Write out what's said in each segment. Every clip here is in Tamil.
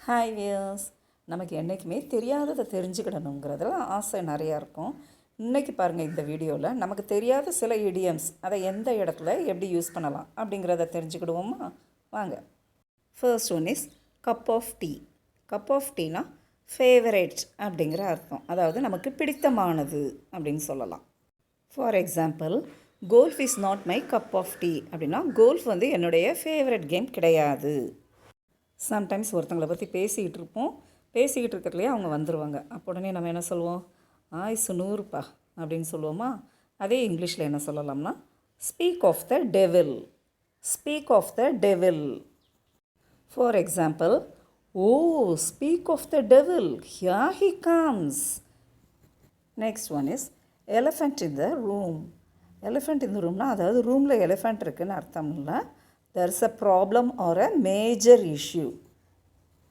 Hi wears. நமக்கு என்றைக்குமே தெரியாததை தெரிஞ்சுக்கிடணுங்கிறதுல ஆசை நிறையா இருக்கும். இன்றைக்கி பாருங்கள், இந்த வீடியோவில் நமக்கு தெரியாத சில இடியம்ஸ் அதை எந்த இடத்துல எப்படி யூஸ் பண்ணலாம் அப்படிங்கிறத தெரிஞ்சுக்கிடுவோமா? வாங்க. First one is cup of tea. Cup of டீனா ஃபேவரேட் அப்படிங்கிற அர்த்தம். அதாவது நமக்கு பிடித்தமானது அப்படின்னு சொல்லலாம். For example, golf is not my cup of tea அப்படின்னா கோல்ஃப் வந்து என்னுடைய ஃபேவரட் கேம் கிடையாது. சம்டைம்ஸ் ஒருத்தங்களை பற்றி பேசிக்கிட்டு இருக்கிறதுலையே அவங்க வந்துடுவாங்க. அப்போ உடனே நம்ம என்ன சொல்லுவோம்? ஆயுசு 100பா அப்படின்னு சொல்லுவோமா? அதே இங்கிலீஷில் என்ன சொல்லலாம்னா, speak of the devil. Speak of the devil. For example, oh speak of the devil, here he comes. Next one is elephant in the room. Elephant in the ரூம்னா அதாவது ரூமில் எலிஃபண்ட் இருக்குதுன்னு அர்த்தம் இல்லை. There is a problem or a major issue.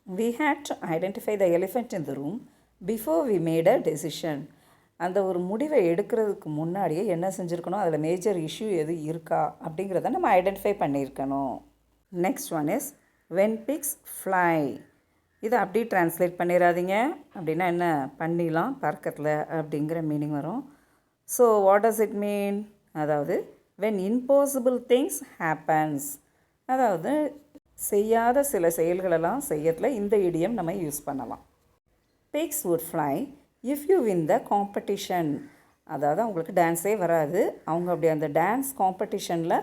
We had to identify the elephant in the room before we made a decision. அந்த ஒரு முடிவை எடுக்கிறதுக்கு முன்னாடியே என்ன செஞ்சுருக்கணும், அதில் மேஜர் இஷ்யூ எது இருக்கா அப்படிங்கிறத நம்ம ஐடென்டிஃபை பண்ணியிருக்கணும். Next one is when pigs fly. இதை அப்படி ட்ரான்ஸ்லேட் பண்ணிடாதீங்க. அப்படின்னா என்ன, பண்ணிடலாம் பறக்கத்தில் அப்படிங்கிற மீனிங் வரும். So what does it mean? அதாவது when impossible things happens, அதாவது செய்யாத சில செயல்களெல்லாம் செய்யறதுல இந்த இடியம் நம்ம யூஸ் பண்ணலாம். pigs would fly if you win the competition. அதாவது அவங்களுக்கு டான்ஸே வராது, அவங்க அப்படி அந்த டான்ஸ் காம்படிஷனில்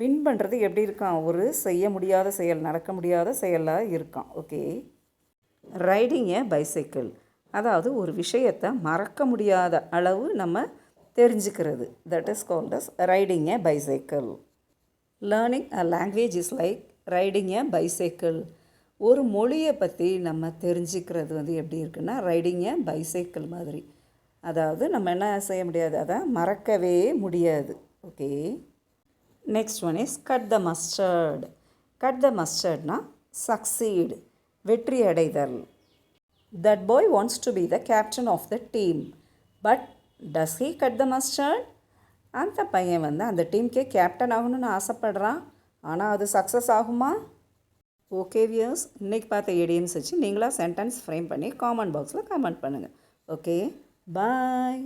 வின் பண்ணுறது எப்படி இருக்கான், ஒரு செய்ய முடியாத செயல், நடக்க முடியாத செயலாக இருக்கான். ஓகே. ரைடிங் ஏ பைசைக்கிள், அதாவது ஒரு விஷயத்தை மறக்க முடியாத அளவு நம்ம தெரிஞ்சுக்கிறது. That is called as riding a bicycle. Learning a language is like riding a bicycle. ஒரு மொழியை பற்றி நம்ம தெரிஞ்சுக்கிறது வந்து எப்படி இருக்குன்னா ரைடிங் ஏ பைசைக்கிள் மாதிரி. அதாவது நம்ம என்ன செய்ய முடியாது, அதை மறக்கவே முடியாது. Okay. Next one is cut the mustard. Cut the மஸ்டர்ட்னா சக்சீட், வெற்றி அடைதல். That boy wants to be the captain of the team, but does he cut the mustard? அந்த பையன் வந்து அந்த டீமுக்கே கேப்டன் ஆகணும்னு ஆசைப்படுறான், ஆனால் அது சக்ஸஸ் ஆகுமா? ஓகே வியர்ஸ், இன்றைக்கி பார்த்த இடியம்ஸ் வச்சு நீங்களாக சென்டென்ஸ் ஃப்ரேம் பண்ணி காமெண்ட் பாக்ஸில் கமெண்ட் பண்ணுங்கள். ஓகே, பாய்.